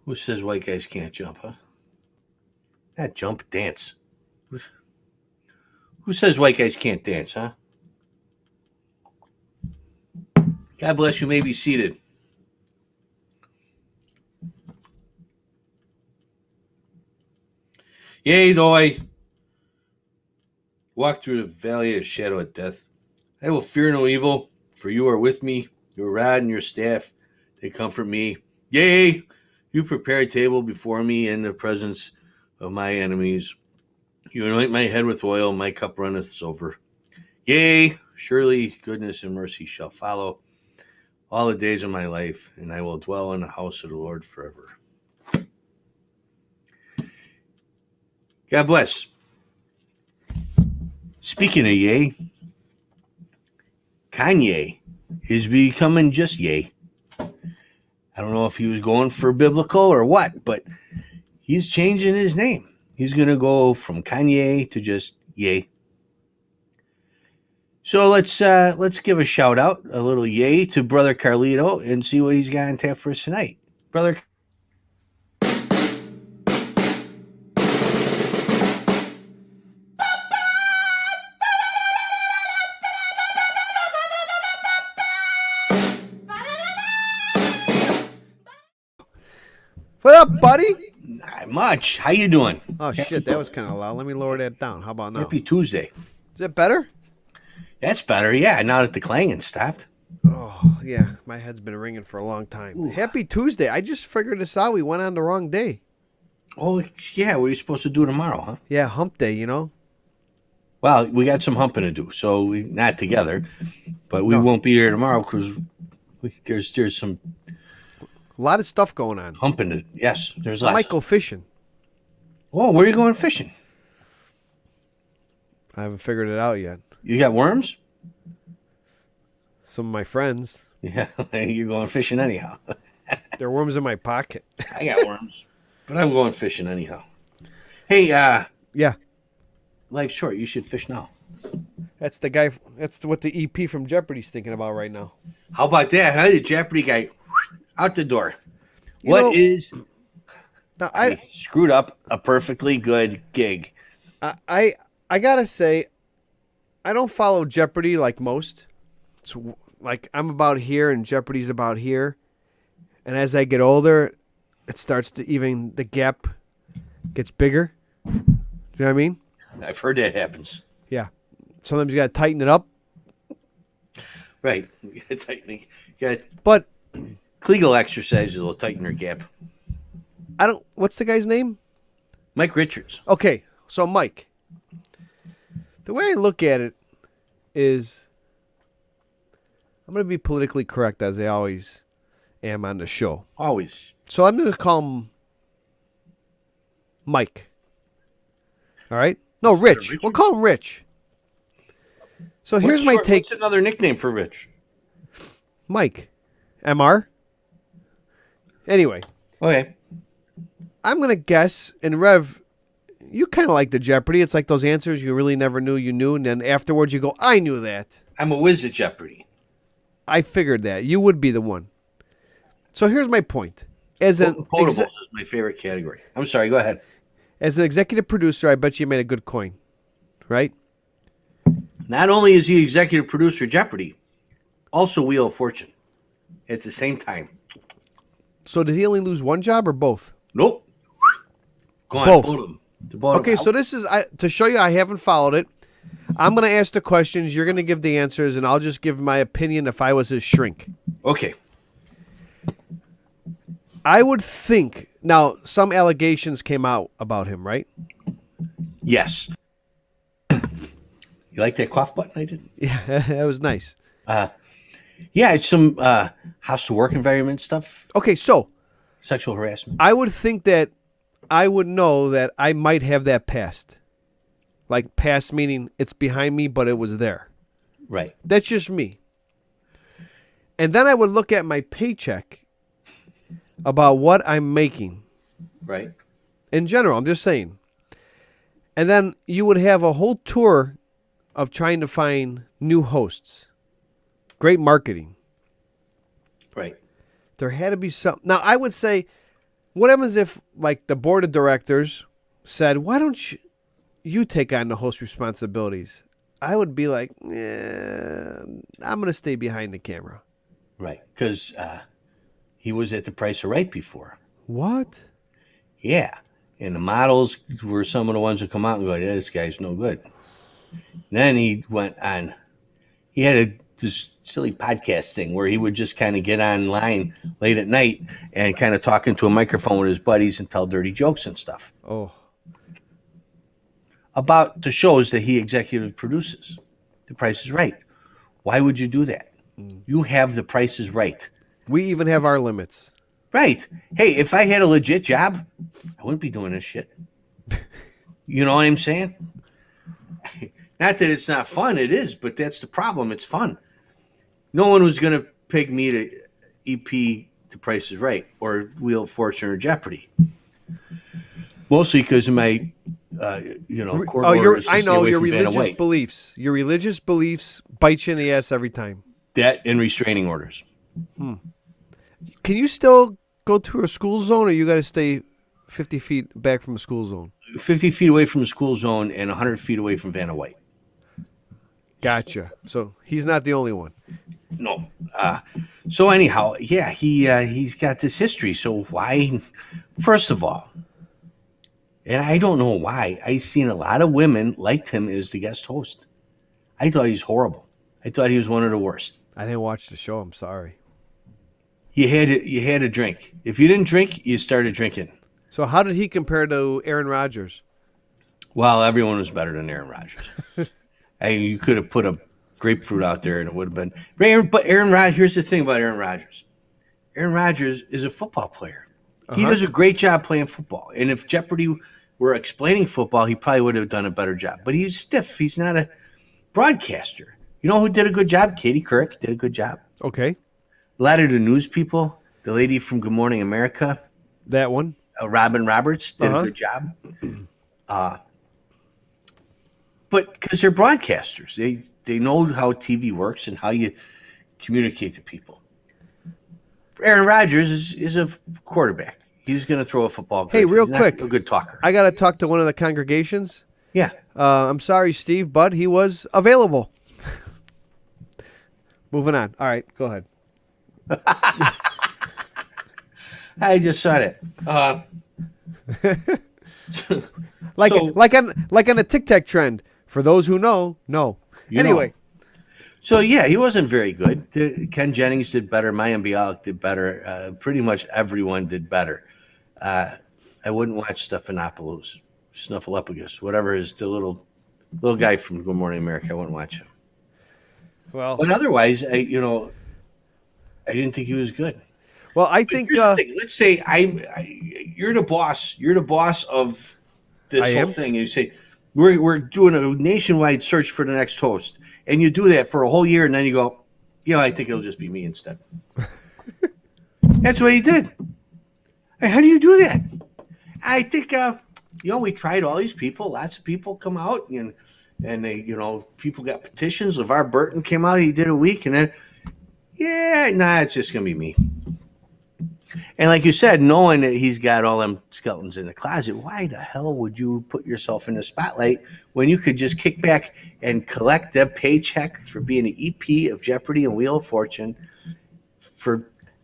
Who says white guys can't jump, huh? Not jump, dance. Who says white guys can't dance, huh? God bless you. May be seated. Yea, though I walk through the valley of the shadow of death, I will fear no evil, for you are with me. Your rod and your staff, they comfort me. Yea, you prepare a table before me in the presence of my enemies. You anoint my head with oil, my cup runneth over. Yea, surely goodness and mercy shall follow all the days of my life, and I will dwell in the house of the Lord forever. God bless. Speaking of yay, Kanye is becoming just yay. I don't know if he was going for biblical or what, but he's changing his name. He's going to go from Kanye to just yay. So let's give a shout out, a little yay to Brother Carlito and see what he's got on tap for us tonight. Brother. What up, buddy? Not much. How you doing? Oh, shit, that was kind of loud. Let me lower that down. How about now? Happy Tuesday. Is that better? That's better, yeah, now that the clanging stopped. Oh, yeah, my head's been ringing for a long time. Ooh. Happy Tuesday. I just figured this out. We went on the wrong day. Oh, yeah, what are you supposed to do tomorrow, huh? Yeah, hump day, you know? Well, we got some humping to do, so we not together, but we won't be here tomorrow because there's some... A lot of stuff going on. Humping it, yes. There's lots. I might go fishing. Oh, where are you going fishing? I haven't figured it out yet. You got worms? Some of my friends. Yeah, you're going fishing anyhow. There are worms in my pocket. I got worms, but I'm going fishing anyhow. Hey, yeah. Life's short. You should fish now. That's the guy. That's what the EP from Jeopardy's thinking about right now. How about that, huh? The Jeopardy guy out the door. Now, I screwed up a perfectly good gig. I gotta say, I don't follow Jeopardy like most. It's like I'm about here and Jeopardy's about here. And as I get older, it starts to even the gap gets bigger. Do you know what I mean? I've heard that happens. Yeah. Sometimes you gotta tighten it up. Right. You gotta tighten it. But Kegel exercises will tighten your gap. What's the guy's name? Mike Richards. Okay, so Mike. The way I look at it is, I'm going to be politically correct as I always am on the show. Always. So I'm going to call him Mike. All right? No, Rich. We'll call him Rich. So here's my take. What's another nickname for Rich? Mike. MR. Anyway. Okay. I'm going to guess, and Rev, you kind of like the Jeopardy. It's like those answers you really never knew you knew, and then afterwards you go, I knew that. I'm a whiz at Jeopardy. I figured that. You would be the one. So here's my point. Potables is my favorite category. I'm sorry, go ahead. As an executive producer, I bet you made a good coin, right? Not only is he executive producer of Jeopardy, also Wheel of Fortune at the same time. So did he only lose one job or both? Nope. Go on, both. Both of them. Okay, so this is to show you I haven't followed it. I'm going to ask the questions. You're going to give the answers, and I'll just give my opinion if I was his shrink. Okay. I would think. Now, some allegations came out about him, right? Yes. You like that cough button I did? Yeah, that was nice. Yeah, it's some hostile work environment stuff. Okay, so. Sexual harassment. I would think that I would know that I might have that past. Like past meaning it's behind me, but it was there. Right. That's just me. And then I would look at my paycheck about what I'm making. Right. In general, I'm just saying. And then you would have a whole tour of trying to find new hosts. Great marketing. Right. There had to be some. Now, I would say, what happens if, like, the board of directors said, why don't you take on the host responsibilities? I would be like, I'm going to stay behind the camera. Right. Because he was at The Price of Right before. What? Yeah. And the models were some of the ones that come out and go, yeah, this guy's no good. Then he went on. He had this silly podcast thing where he would just kind of get online late at night and kind of talk into a microphone with his buddies and tell dirty jokes and stuff. Oh. About the shows that he executive produces. The Price is Right. Why would you do that? You have The Price is Right. We even have our limits. Right. Hey, if I had a legit job, I wouldn't be doing this shit. You know what I'm saying? Not that it's not fun, it is, but that's the problem. It's fun. No one was going to pick me to EP to Price is Right or Wheel of Fortune or Jeopardy. Mostly because of my, court order I know away your from Vanna religious White. beliefs. Your religious beliefs bite you in the ass every time. That and restraining orders. Can you still go to a school zone, or you got to stay 50 feet back from a school zone? 50 feet away from the school zone and 100 feet away from Vanna White. Gotcha. So he's not the only one. No. So anyhow, yeah, he's got this history. So why? First of all, and I don't know why, I seen a lot of women liked him as the guest host. I thought he was horrible. I thought he was one of the worst. I didn't watch the show. I'm sorry. You had to drink. If you didn't drink, you started drinking. So how did he compare to Aaron Rodgers? Well, everyone was better than Aaron Rodgers. You could have put a grapefruit out there and it would have been. But Aaron Rodgers, here's the thing about Aaron Rodgers. Aaron Rodgers is a football player. He does a great job playing football. And if Jeopardy were explaining football, he probably would have done a better job. But he's stiff. He's not a broadcaster. You know who did a good job? Katie Couric did a good job. Okay. A lot of the news people, the lady from Good Morning America, That one. Robin Roberts did a good job. But because they're broadcasters, they know how TV works and how you communicate to people. Aaron Rodgers is a quarterback. He's going to throw a football. Hey, real He's quick. not a good talker. I got to talk to one of the congregations. Yeah. I'm sorry, Steve, but he was available. Moving on. All right, go ahead. I just saw that. Like on a Tic Tac trend. For those who know, no. Anyway. So, yeah, he wasn't very good. Ken Jennings did better. Mayim Bialik did better. Pretty much everyone did better. I wouldn't watch Snuffleupagus, whatever is the little guy from Good Morning America. I wouldn't watch him. Well, But otherwise, I didn't think he was good. Well, I think Here's the thing. Let's say you're the boss. You're the boss of this whole thing. And you say we're doing a nationwide search for the next host, and you do that for a whole year, and then you go, I think it'll just be me instead. That's what he did. How do you do that? I think we tried all these people. Lots of people come out, and they people got petitions. LeVar Burton came out. He did a week, and then it's just gonna be me. And like you said, knowing that he's got all them skeletons in the closet, why the hell would you put yourself in the spotlight when you could just kick back and collect a paycheck for being an EP of Jeopardy and Wheel of Fortune?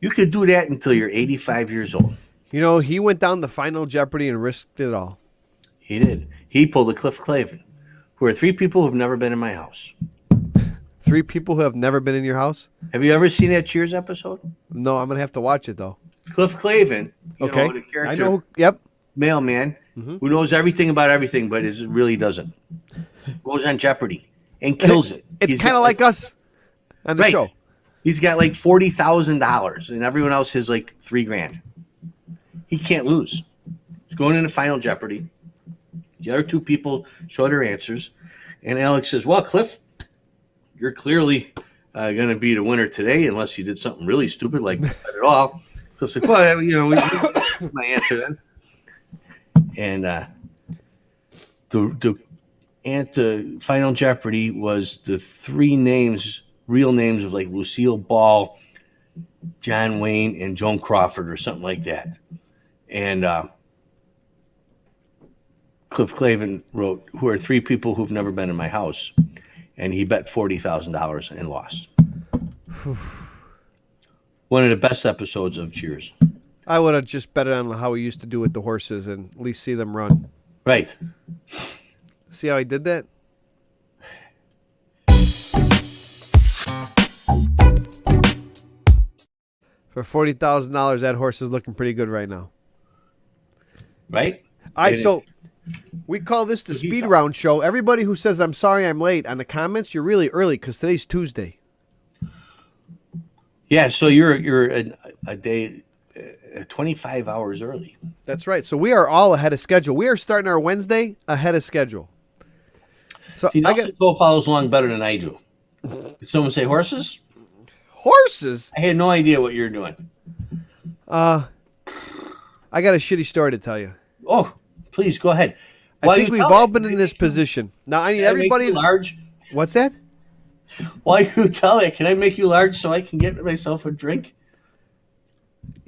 You could do that until you're 85 years old. he went down the final Jeopardy and risked it all. He did. He pulled a Cliff Clavin, who are 3 people who've never been in my house. 3 people who have never been in your house? Have you ever seen that Cheers episode? No, I'm going to have to watch it, though. Cliff Clavin, okay. The character, I know. Yep. mailman, who knows everything about everything, but really doesn't. Goes on Jeopardy and kills it. It's kind of like us on the show. He's got like $40,000, and everyone else has like $3,000. He can't lose. He's going into Final Jeopardy. The other two people show their answers, and Alex says, "Well, Cliff, you're clearly going to be the winner today, unless you did something really stupid like not at all." Cliff's like, "Well, my answer then." And the final Jeopardy was the three names, real names of like Lucille Ball, John Wayne, and Joan Crawford, or something like that. And Cliff Clavin wrote, "Who are three people who've never been in my house?" And he bet $40,000 and lost. One of the best episodes of Cheers. I would have just bet it on how we used to do with the horses and at least see them run. Right. See how I did that? For $40,000, that horse is looking pretty good right now. Right? All right, so we call this the speed round show. Everybody who says, "I'm sorry I'm late," on the comments, you're really early because today's Tuesday. Yeah, so you're a day, 25 hours early. That's right. So we are all ahead of schedule. We are starting our Wednesday ahead of schedule. So See, Nelson Cole follows along better than I do. Did someone say horses? Horses? I had no idea what you're doing. I got a shitty story to tell you. Oh, please go ahead. I think we've all been in this position. Now I need everybody large. What's that? While you tell it, can I make you large so I can get myself a drink?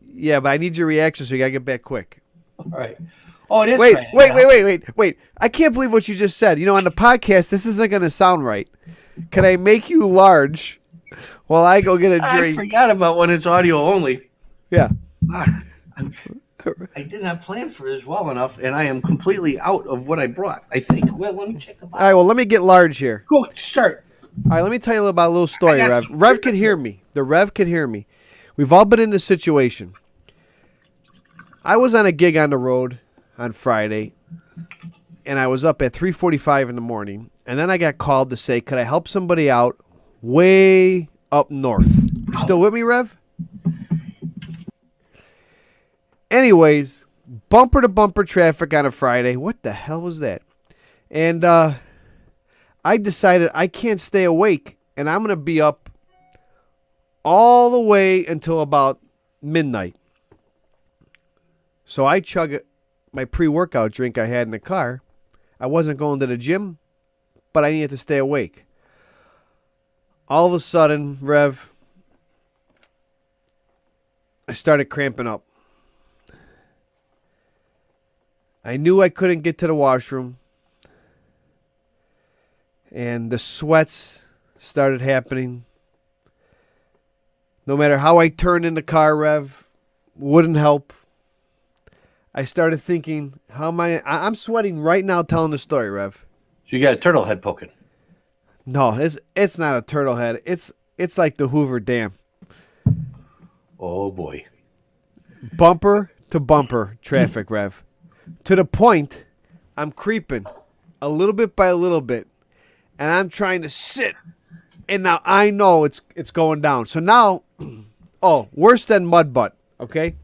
Yeah, but I need your reaction, so you gotta get back quick. All right. Oh, it is. Wait. I can't believe what you just said. You know, on the podcast, this isn't gonna sound right. Can I make you large while I go get a drink? I forgot about when it's audio only. Yeah. I did not plan for this well enough, and I am completely out of what I brought, I think. Well, let me check the box. All right, well, let me get large here. Go, start. All right, let me tell you about a little story, Rev. Rev can hear me. The Rev can hear me. We've all been in this situation. I was on a gig on the road on Friday, and I was up at 3:45 in the morning, and then I got called to say, could I help somebody out way up north? You still with me, Rev? Anyways, bumper-to-bumper traffic on a Friday. What the hell was that? And I decided I can't stay awake, and I'm going to be up all the way until about midnight. So I chug my pre-workout drink I had in the car. I wasn't going to the gym, but I needed to stay awake. All of a sudden, Rev, I started cramping up. I knew I couldn't get to the washroom, and the sweats started happening. No matter how I turned in the car, Rev, wouldn't help. I started thinking, how am I'm sweating right now telling the story, Rev. So you got a turtle head poking. No, it's not a turtle head. It's like the Hoover Dam. Oh, boy. Bumper to bumper traffic, Rev. To the point, I'm creeping a little bit by a little bit, and I'm trying to sit. And now I know it's going down. So now, worse than mud butt, okay?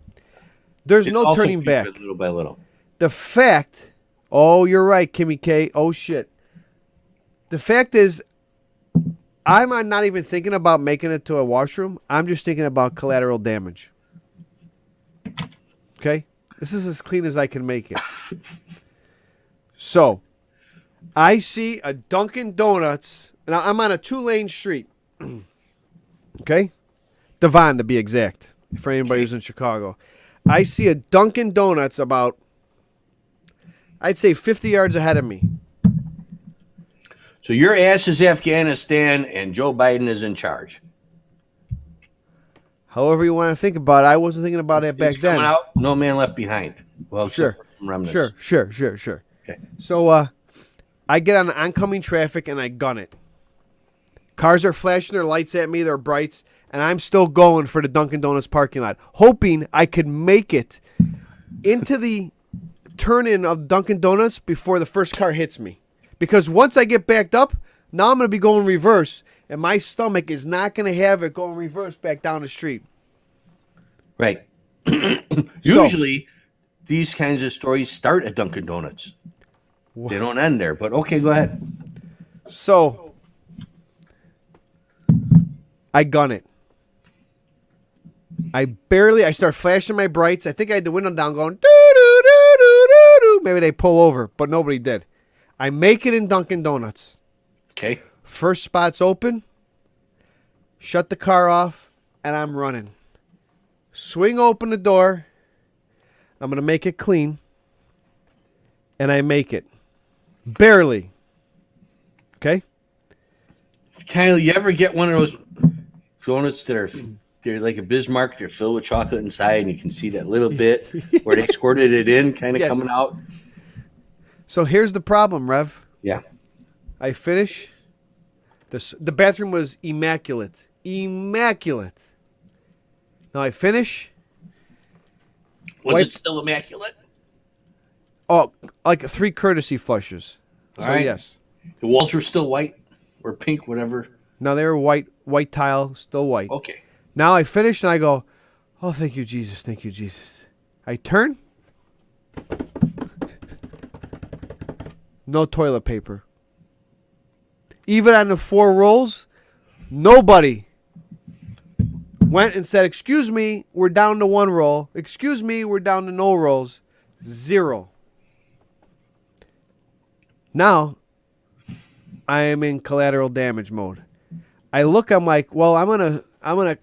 There's no turning back. Little by little. The fact, you're right, Kimmy K. Oh, shit. The fact is, I'm not even thinking about making it to a washroom. I'm just thinking about collateral damage. Okay? This is as clean as I can make it. So, I see a Dunkin' Donuts. Now, I'm on a 2-lane street. Okay? Devon, to be exact, for anybody who's in Chicago. I see a Dunkin' Donuts about, I'd say, 50 yards ahead of me. So your ass is Afghanistan, and Joe Biden is in charge. However you want to think about it, I wasn't thinking about it back then. Out, no man left behind. Well, sure. Sure. Okay. So I get on oncoming traffic and I gun it. Cars are flashing their lights at me, their brights, and I'm still going for the Dunkin' Donuts parking lot, hoping I could make it into the turn-in of Dunkin' Donuts before the first car hits me. Because once I get backed up, now I'm going to be going reverse, and my stomach is not going to have it going reverse back down the street. Right. Usually, these kinds of stories start at Dunkin' Donuts. They don't end there, but okay, go ahead. So I gun it. I start flashing my brights. I think I had the window down going, doo, doo, doo, doo, doo, doo. Maybe they pull over, but nobody did. I make it in Dunkin' Donuts. Okay. First spot's open. Shut the car off, and I'm running. Swing open the door. I'm going to make it clean. And I make it. Barely. Okay? It's kind of, you ever get one of those donuts that are they're like a Bismarck, they're filled with chocolate inside, and you can see that little bit where they squirted it in, kind of Yes. coming out. So here's the problem, Rev. Yeah. I finish. The bathroom was immaculate. Immaculate. Now I finish. Was Wipe- it still immaculate? Oh, like 3 courtesy flushes. All So right. yes. The walls were still white or pink, whatever. Now they were white tile, still white. Okay. Now I finish and I go, oh, thank you, Jesus. Thank you, Jesus. I turn. No toilet paper. Even on the 4 rolls, nobody went and said, excuse me, we're down to 1 roll. Excuse me, we're down to no rolls. 0. Now, I am in collateral damage mode. I look, I'm like, well, I'm gonna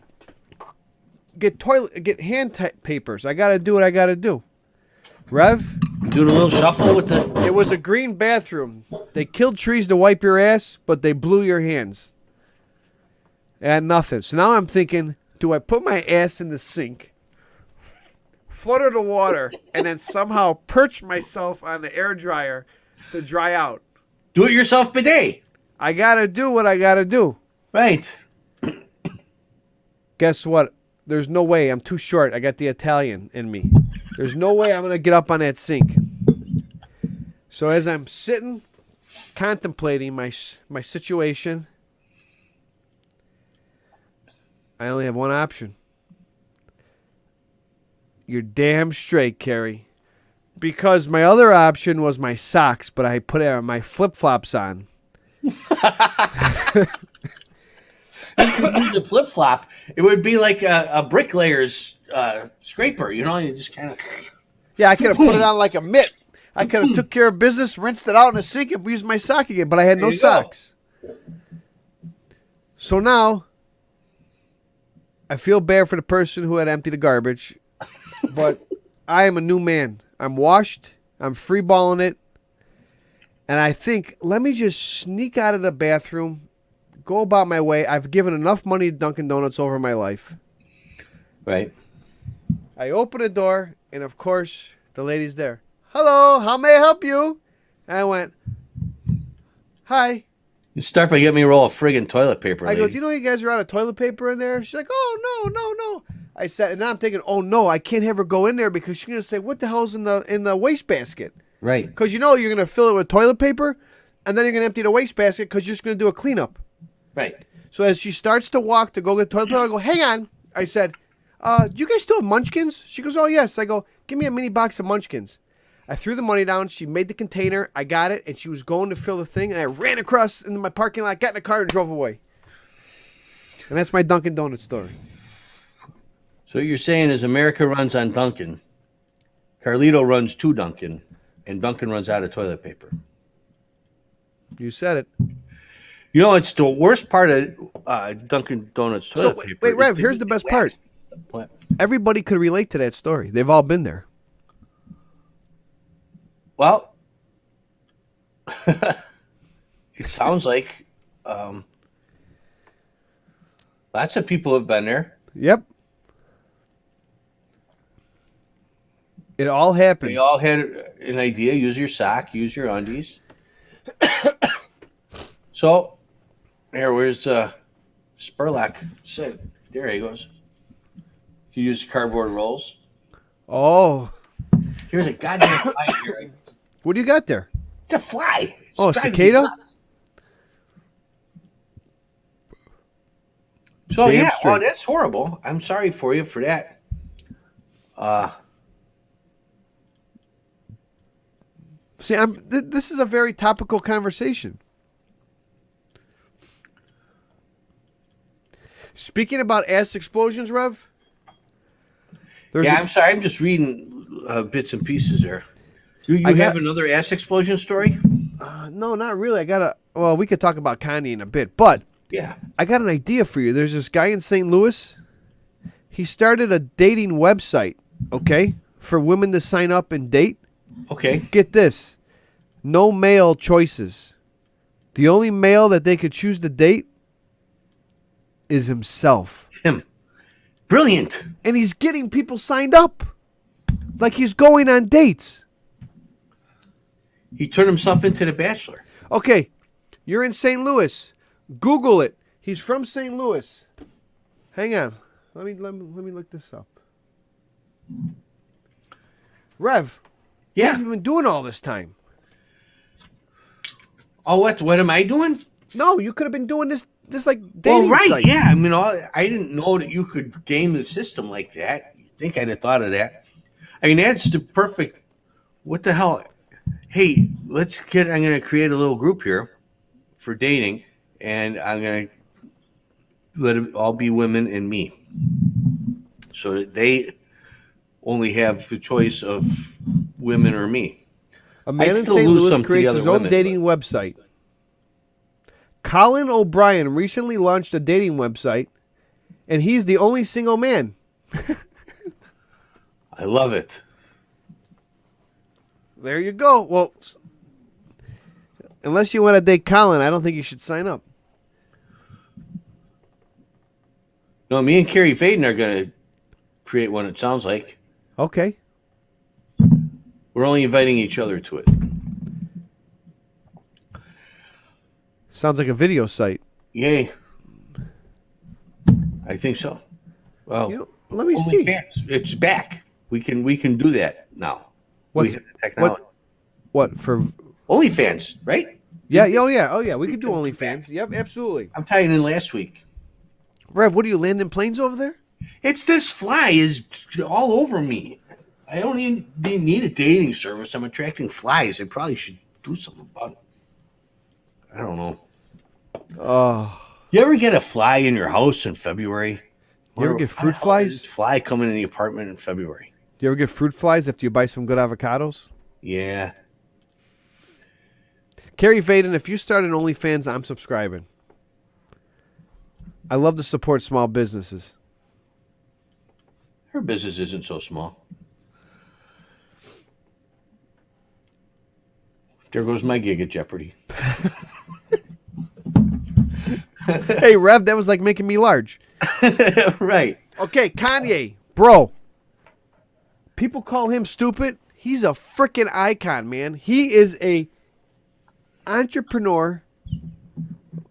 get hand papers. I gotta do what I gotta do. Rev, Doing a little shuffle with the. it was a green bathroom. They killed trees to wipe your ass, but they blew your hands. And nothing. So now I'm thinking, do I put my ass in the sink, flutter the water, and then somehow perch myself on the air dryer to dry out? Do it yourself bidet. I gotta do what I gotta do. Right. Guess what? There's no way. I'm too short. I got the Italian in me. There's no way I'm going to get up on that sink. So as I'm sitting, contemplating my situation, I only have one option. You're damn straight, Carrie. Because my other option was my socks, but I put my flip-flops on. Use a flip flop. It would be like a bricklayer's scraper. You know, you just kind of. Yeah, I could have put it on like a mitt. I could have took care of business, rinsed it out in the sink, and used my sock again. But I had no There you socks. So now, I feel bad for the person who had emptied the garbage. But I am a new man. I'm washed. I'm freeballing it. And I think, let me just sneak out of the bathroom, go about my way. I've given enough money to Dunkin' Donuts over my life. Right. I open the door, and of course, the lady's there. Hello, how may I help you? And I went, hi. You start by getting me a roll of friggin' toilet paper. I go, lady. do you know you guys are out of toilet paper in there? She's like, oh, no. I said, and now I'm thinking, oh, no, I can't have her go in there because she's going to say, what the hell's in the wastebasket? Right. Because you know you're going to fill it with toilet paper, and then you're going to empty the wastebasket because you're just going to do a cleanup. Right. So as she starts to walk to go get toilet paper, I go, hang on. I said, do you guys still have Munchkins? She goes, oh, yes. I go, give me a mini box of Munchkins. I threw the money down. She made the container. I got it, and she was going to fill the thing, and I ran across into my parking lot, got in the car, and drove away. And that's my Dunkin' Donuts story. So what you're saying is America runs on Dunkin', Carlito runs to Dunkin', and Dunkin' runs out of toilet paper. You said it. You know, it's the worst part of Dunkin' Donuts toilet So, paper. wait, Rev, here's the best part. What? Everybody could relate to that story. They've all been there. Well, it sounds like lots of people have been there. Yep. It all happens. They all had an idea. Use your sock. Use your undies. So, here, where's Spurlock? Said, there he goes. You use the cardboard rolls. Oh. Here's a goddamn fly here. What do you got there? It's a fly. It's Oh, a driving me cicada? nuts. So, Damn yeah, straight. well, that's horrible. I'm sorry for you for that. See, this is a very topical conversation. Speaking about ass explosions, Rev. I'm sorry. I'm just reading bits and pieces there. You have another ass explosion story? No, not really. Well, we could talk about Kanye in a bit, but Yeah. I got an idea for you. There's this guy in St. Louis. He started a dating website, okay, for women to sign up and date. Okay. Get this. No male choices. The only male that they could choose to date is himself. Him. Brilliant. And he's getting people signed up. Like he's going on dates. He turned himself into the Bachelor. Okay, you're in St. Louis. Google it. He's from St. Louis. Hang on. Let me look this up. Rev. Yeah. What have you been doing all this time? Oh, what am I doing? No, you could have been doing this like dating site. Yeah. I mean, I didn't know that you could game the system like that. You'd think I'd have thought of that. I mean, that's the perfect. What the hell? Hey, I'm going to create a little group here for dating, and I'm going to let it all be women and me, so that they only have the choice of women or me. A man in St. Louis creates his own dating website. Colin O'Brien recently launched a dating website, and he's the only single man. I love it. There you go. Well, unless you want to date Colin, I don't think you should sign up. No, me and Carrie Faden are going to create one, it sounds like. Okay. We're only inviting each other to it. Sounds like a video site. Yay. I think so. Well, let me see. Fans. It's back. We can do that now. We have the technology. What for? OnlyFans, right? Yeah. Oh yeah. We could do OnlyFans. Yep, absolutely. I'm tying in last week. Rev, what are you landing planes over there? It's this fly is all over me. I don't even need a dating service. I'm attracting flies. I probably should do something about it. I don't know. Oh. You ever get a fly in your house in February? You ever get fruit flies? Fly coming in the apartment in February. You ever get fruit flies after you buy some good avocados? Yeah. Carrie Faden, if you start an OnlyFans, I'm subscribing. I love to support small businesses. Her business isn't so small. There goes my gig at Jeopardy. Hey, Rev, that was like making me large. Right. Okay, Kanye, bro. People call him stupid. He's a freaking icon, man. He is a entrepreneur.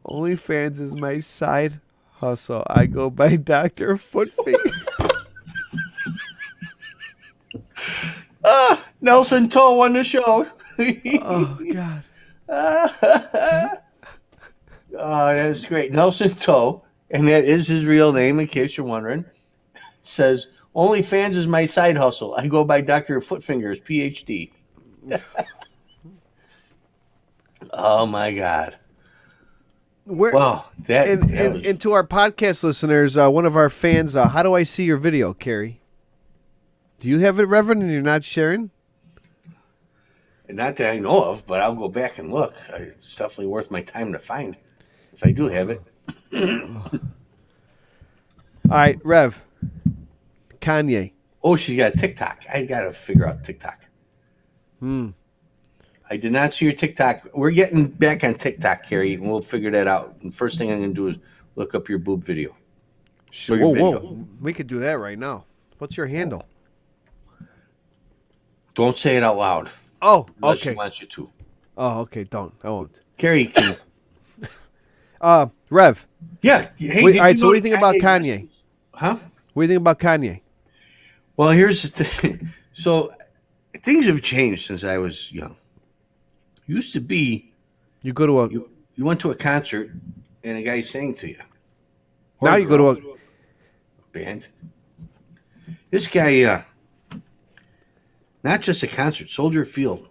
OnlyFans is my side hustle. I go by Dr. Footfinger. Nelson Toe on the show. Oh, God. Oh, that's great. Nelson Toe, and that is his real name in case you're wondering, says, OnlyFans is my side hustle. I go by Dr. Footfingers, PhD. Oh, my God. Wow. And to our podcast listeners, one of our fans, how do I see your video, Carrie? Do you have it, Reverend, and you're not sharing? Not that I know of, but I'll go back and look. It's definitely worth my time to find if I do have it. All right, Rev. Kanye. Oh, she's got TikTok. I got to figure out TikTok. I did not see your TikTok. We're getting back on TikTok, Carrie, and we'll figure that out. And first thing I'm going to do is look up your boob video. Whoa. We could do that right now. What's your handle? Don't say it out loud. Oh, unless okay. She wants you to. Oh, okay. Don't. I won't. Carrie, can Rev. Yeah. Hey, all right, so what do you think about Kanye? Huh? What do you think about Kanye? Well, here's the thing. So things have changed since I was young. Used to be you go to you went to a concert and a guy sang to you. Now you go to a band. This guy, not just a concert, Soldier Field.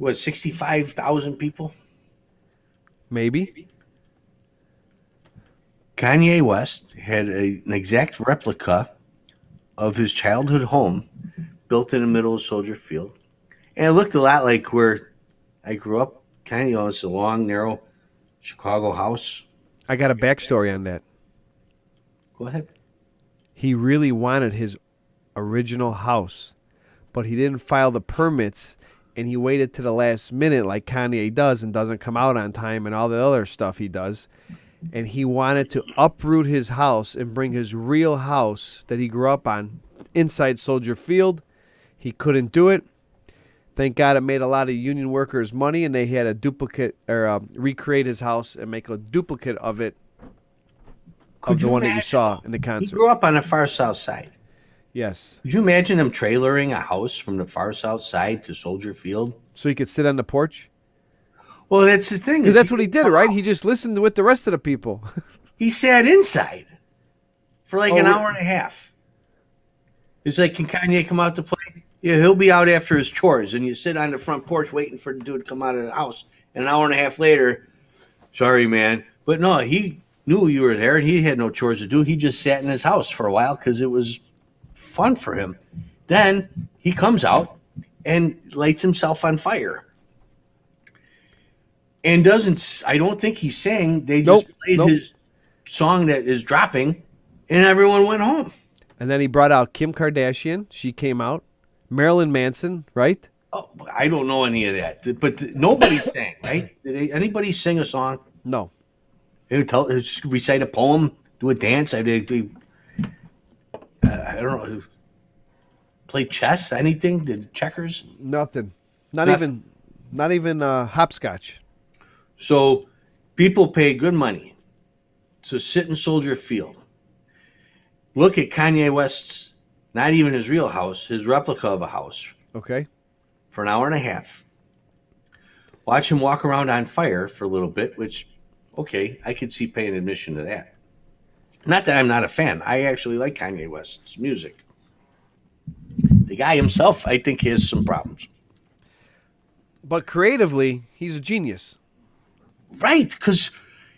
what, 65,000 people? Maybe. Kanye West had an exact replica of his childhood home built in the middle of Soldier Field. And it looked a lot like where I grew up. Kind of, it's a long, narrow Chicago house. I got a backstory on that. Go ahead. He really wanted his original house, but he didn't file the permits, and he waited to the last minute like Kanye does and doesn't come out on time and all the other stuff he does. And he wanted to uproot his house and bring his real house that he grew up on inside Soldier Field. He couldn't do it. Thank God it made a lot of union workers money, and they had a duplicate or recreate his house and make a duplicate of it, of the one that you saw in the He concert. grew up on the far south side. Yes. Could you imagine him trailering a house from the far south side to Soldier Field? So he could sit on the porch? Well, that's the thing. Because that's what he did, right? He just listened with the rest of the people. He sat inside for like an Oh, hour and a half. It's like, can Kanye come out to play? Yeah, he'll be out after his chores, and you sit on the front porch waiting for the dude to come out of the house. And an hour and a half later, sorry, man. But no, he knew you were there, and he had no chores to do. He just sat in his house for a while because it was fun for him. Then he comes out and lights himself on fire. And I don't think he sang. They just played his song that is dropping, and everyone went home. And then he brought out Kim Kardashian. She came out. Marilyn Manson, right? Oh, I don't know any of that, but nobody sang, right? Did anybody sing a song? No. Recite a poem, do a dance? I don't know. Play chess? Anything? Did checkers? Nothing. Not even hopscotch. So people pay good money to sit in Soldier Field. Look at Kanye West's, not even his real house, his replica of a house, Okay. for an hour and a half. Watch him walk around on fire for a little bit, which, okay, I could see paying admission to that. Not that I'm not a fan. I actually like Kanye West's music. The guy himself, I think, has some problems. But creatively, he's a genius. Right, because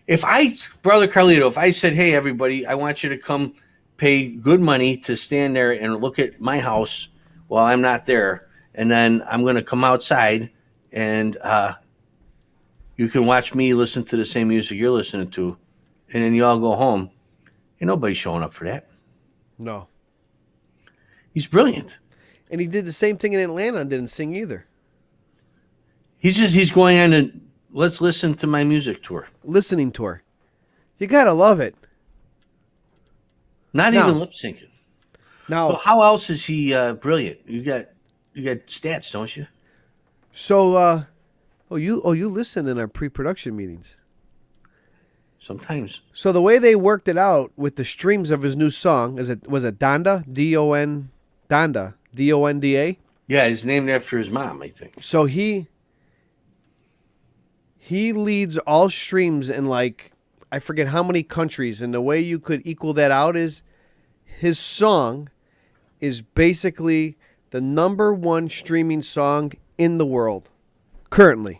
Brother Carlito, if I said, hey, everybody, I want you to come pay good money to stand there and look at my house while I'm not there, and then I'm going to come outside and you can watch me listen to the same music you're listening to, and then you all go home. Ain't nobody showing up for that. No. He's brilliant. And he did the same thing in Atlanta and didn't sing either. He's going on a let's listen to my music tour. Listening tour. You got to love it. Not even lip syncing. Now, Well, how else is he brilliant? You got stats, don't you? so you listen in our pre-production meetings. Sometimes. So the way they worked it out with the streams of his new song, was it Donda? Donda, D-O-N-D-A? Yeah, he's named after his mom, I think. So he leads all streams in like, I forget how many countries, and the way you could equal that out is his song is basically the number one streaming song in the world currently.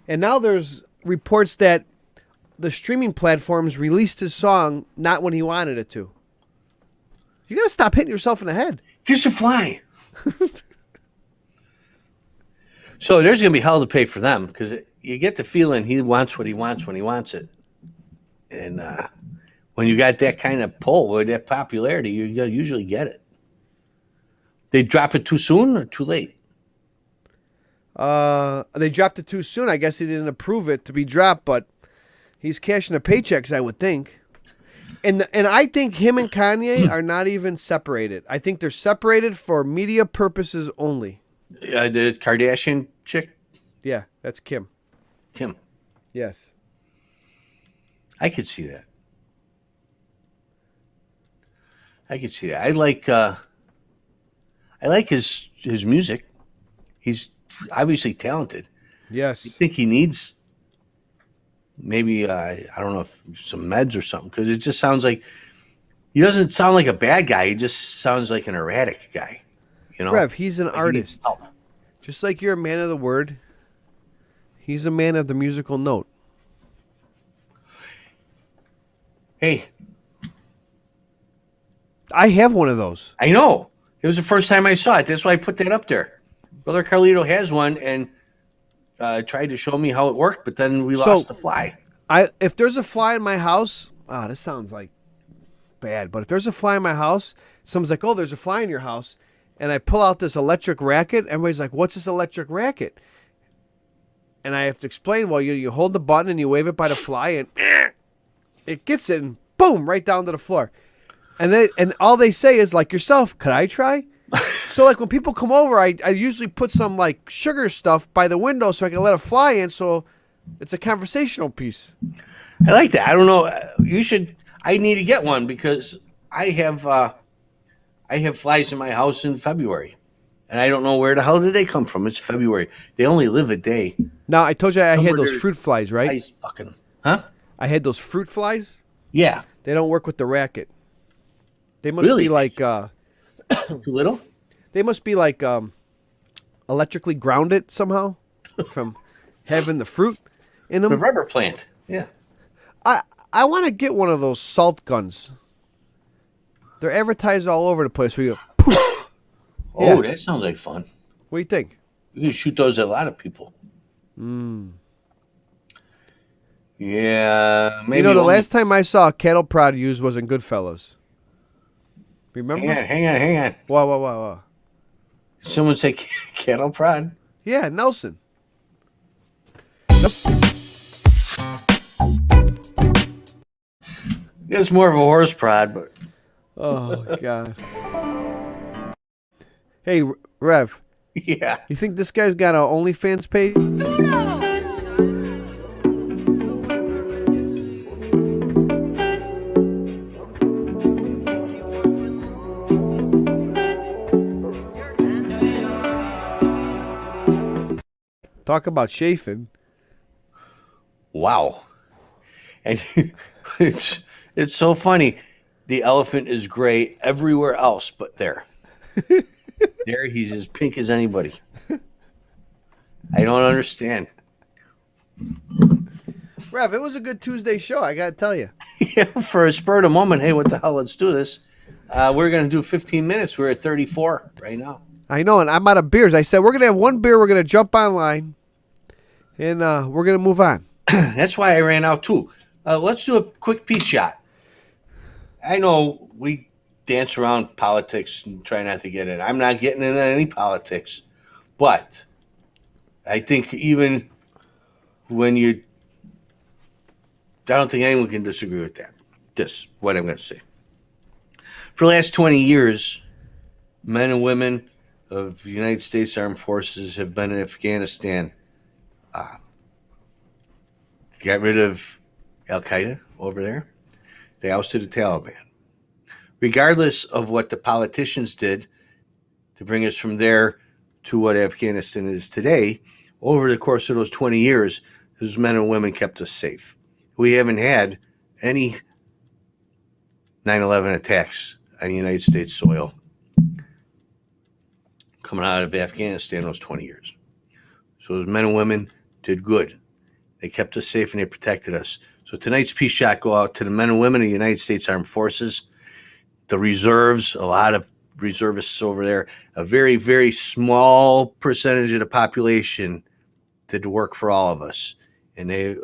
And now there's reports that the streaming platforms released his song not when he wanted it to. You got to stop hitting yourself in the head. Just a fly. So there's going to be hell to pay for them because you get the feeling he wants what he wants when he wants it. And when you got that kind of pull or that popularity, you usually get it. They drop it too soon or too late? They dropped it too soon. I guess he didn't approve it to be dropped, but he's cashing the paychecks, I would think. And I think him and Kanye are not even separated. I think they're separated for media purposes only. The Kardashian chick? Yeah, that's Kim. Kim. Yes. I could see that. I like his music. He's obviously talented. Yes. I think he needs maybe I don't know if some meds or something, because it just sounds like he doesn't sound like a bad guy. He just sounds like an erratic guy. You know, Rev, he's an Like he needs artist. help. Just like you're a man of the word, he's a man of the musical note. Hey, I have one of those. I know. It was the first time I saw it. That's why I put that up there. Brother Carlito has one and tried to show me how it worked, but then we lost the fly. If there's a fly in my house, this sounds like bad, but if there's a fly in my house, someone's like, oh, there's a fly in your house, and I pull out this electric racket, everybody's like, what's this electric racket? And I have to explain, well, you hold the button and you wave it by the fly, and it gets it, and boom, right down to the floor. And all they say is, like yourself, could I try? So, like, when people come over, I usually put some, like, sugar stuff by the window so I can let a fly in, so it's a conversational piece. I like that. I don't know. You should. I need to get one because I have flies in my house in February, and I don't know where the hell did they come from. It's February. They only live a day. Now, I told you I had those fruit flies, right? Flies fucking, huh? I had those fruit flies. Yeah. They don't work with the racket. They must be like too little. They must be like electrically grounded somehow from having the fruit in them. The rubber plant. Yeah. I want to get one of those salt guns. They're advertised all over the place. Where you go, poof. Oh, yeah. That sounds like fun. What do you think? You can shoot those at a lot of people. Yeah, maybe. You know, the last time I saw a cattle prod used was in Goodfellas. Remember? Hang on. Wow. Someone say cattle prod? Yeah, Nelson. It's more of a horse prod, but. Oh, God. Hey, Rev. Yeah. You think this guy's got an OnlyFans page? Talk about chafing. Wow. And it's so funny. The elephant is gray everywhere else but there. There, he's as pink as anybody. I don't understand. Rev, it was a good Tuesday show, I got to tell you. Yeah, for a spur of the moment, hey, what the hell, let's do this. We're going to do 15 minutes. We're at 34 right now. I know, and I'm out of beers. I said we're going to have one beer, we're going to jump online, and we're going to move on. That's why I ran out, too. Let's do a quick peace shot. I know we dance around politics and try not to get in. I'm not getting into any politics. But I think even when I don't think anyone can disagree with that. This, what I'm going to say. For the last 20 years, men and women of the United States Armed Forces have been in Afghanistan. Got rid of Al-Qaeda over there. They ousted the Taliban. Regardless of what the politicians did to bring us from there to what Afghanistan is today, over the course of those 20 years, those men and women kept us safe. We haven't had any 9/11 attacks on United States soil coming out of Afghanistan those 20 years. So those men and women did good. They kept us safe and they protected us. So tonight's peace shot go out to the men and women of the United States Armed Forces, the reserves, a lot of reservists over there, a very, very small percentage of the population did the work for all of us. And they,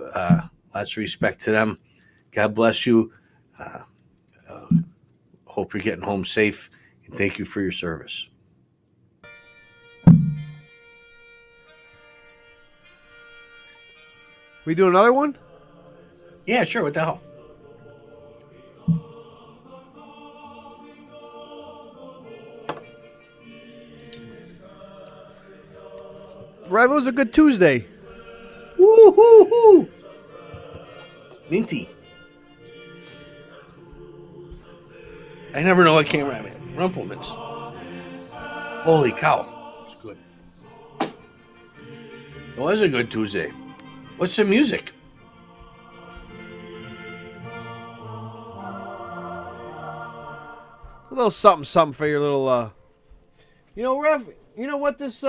lots of respect to them. God bless you. Hope you're getting home safe, and thank you for your service. We do another one? Yeah, sure. What the hell? Rev, it was a good Tuesday. Woo-hoo-hoo. Minty. I never know what camera I'm in. Rumplemans. Holy cow. It's good. It was a good Tuesday. What's the music? A little something for your little, you know, Rev, you know what this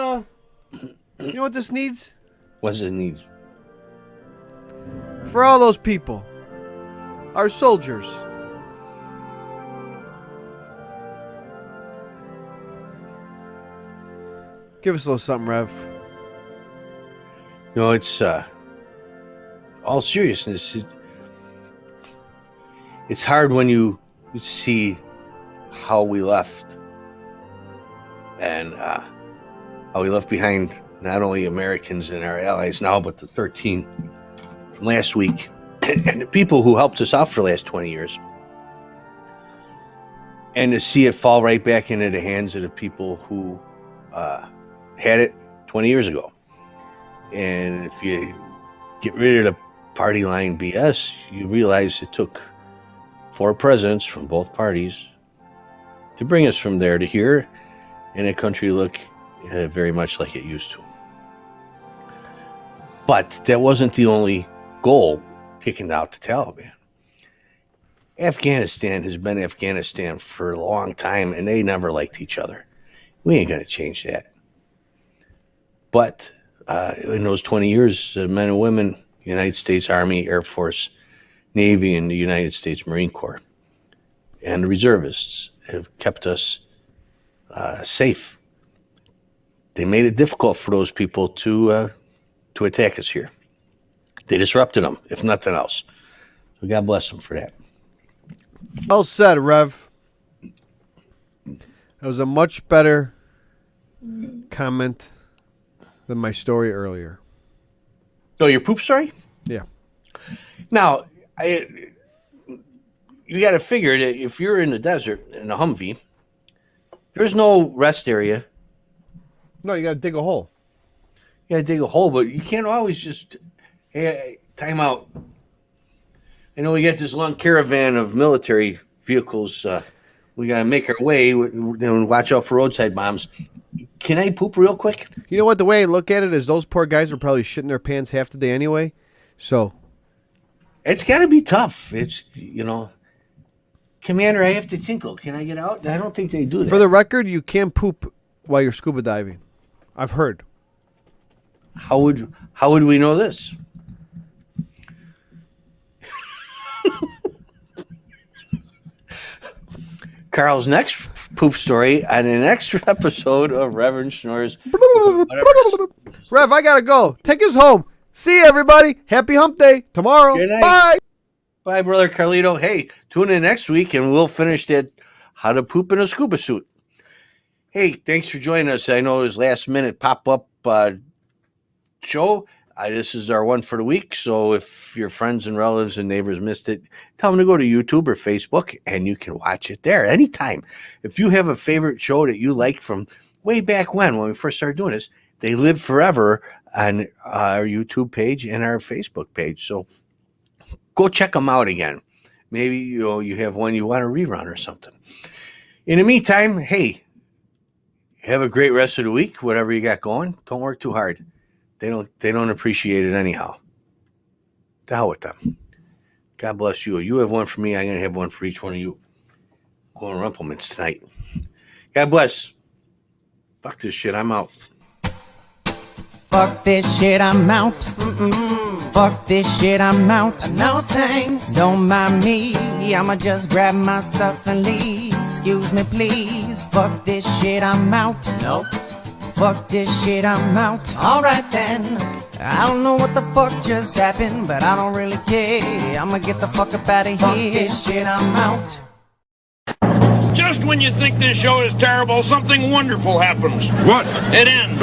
You know what this needs? What's it need? For all those people, our soldiers. Give us a little something, Rev. No, it's all seriousness. It's hard when you see how we left, and how we left behind not only Americans and our allies now, but the 13 from last week, and the people who helped us out for the last 20 years. And to see it fall right back into the hands of the people who had it 20 years ago. And if you get rid of the party line BS, you realize it took 4 presidents from both parties to bring us from there to here, and a country look very much like it used to. But that wasn't the only goal kicking out the Taliban. Afghanistan has been Afghanistan for a long time, and they never liked each other. We ain't going to change that. But in those 20 years, men and women, United States Army, Air Force, Navy, and the United States Marine Corps, and the reservists have kept us safe. They made it difficult for those people to attack us here. They disrupted them, if nothing else. So God bless them for that. Well said, Rev. That was a much better comment than my story earlier. Oh, your poop story? Yeah. Now, you got to figure that if you're in the desert in a Humvee, there's no rest area. No, you got to dig a hole. You got to dig a hole, but you can't always just, hey, time out. I know we got this long caravan of military vehicles. We got to make our way and watch out for roadside bombs. Can I poop real quick? You know what? The way I look at it is those poor guys are probably shitting their pants half the day anyway. So it's got to be tough. It's, Commander, I have to tinkle. Can I get out? I don't think they do that. For the record, you can't poop while you're scuba diving. I've heard. How would we know this? Carl's next poop story on the next episode of Reverend Schnorr's. Rev, I gotta go. Take us home. See you, everybody. Happy Hump Day tomorrow. Good night. Bye. Bye, Brother Carlito. Hey, tune in next week and we'll finish that how to poop in a scuba suit. Hey, thanks for joining us. I know it was last minute pop-up show. This is our one for the week. So if your friends and relatives and neighbors missed it, tell them to go to YouTube or Facebook and you can watch it there anytime. If you have a favorite show that you like from way back when we first started doing this, they live forever on our YouTube page and our Facebook page. So go check them out again. Maybe you have one you want to rerun or something. In the meantime, hey, have a great rest of the week, whatever you got going. Don't work too hard. They don't appreciate it anyhow. To hell with them. God bless you. You have one for me. I'm going to have one for each one of you. Going Rumplemans tonight. God bless. Fuck this shit. I'm out. Fuck this shit, I'm out. Fuck this shit, I'm out. No thanks. Don't mind me. I'ma just grab my stuff and leave. Excuse me, please. Fuck this shit, I'm out. Nope. Fuck this shit, I'm out. Alright then. I don't know what the fuck just happened, but I don't really care. I'ma get the fuck up out of here. Fuck this shit, I'm out. Just when you think this show is terrible, something wonderful happens. What? It ends.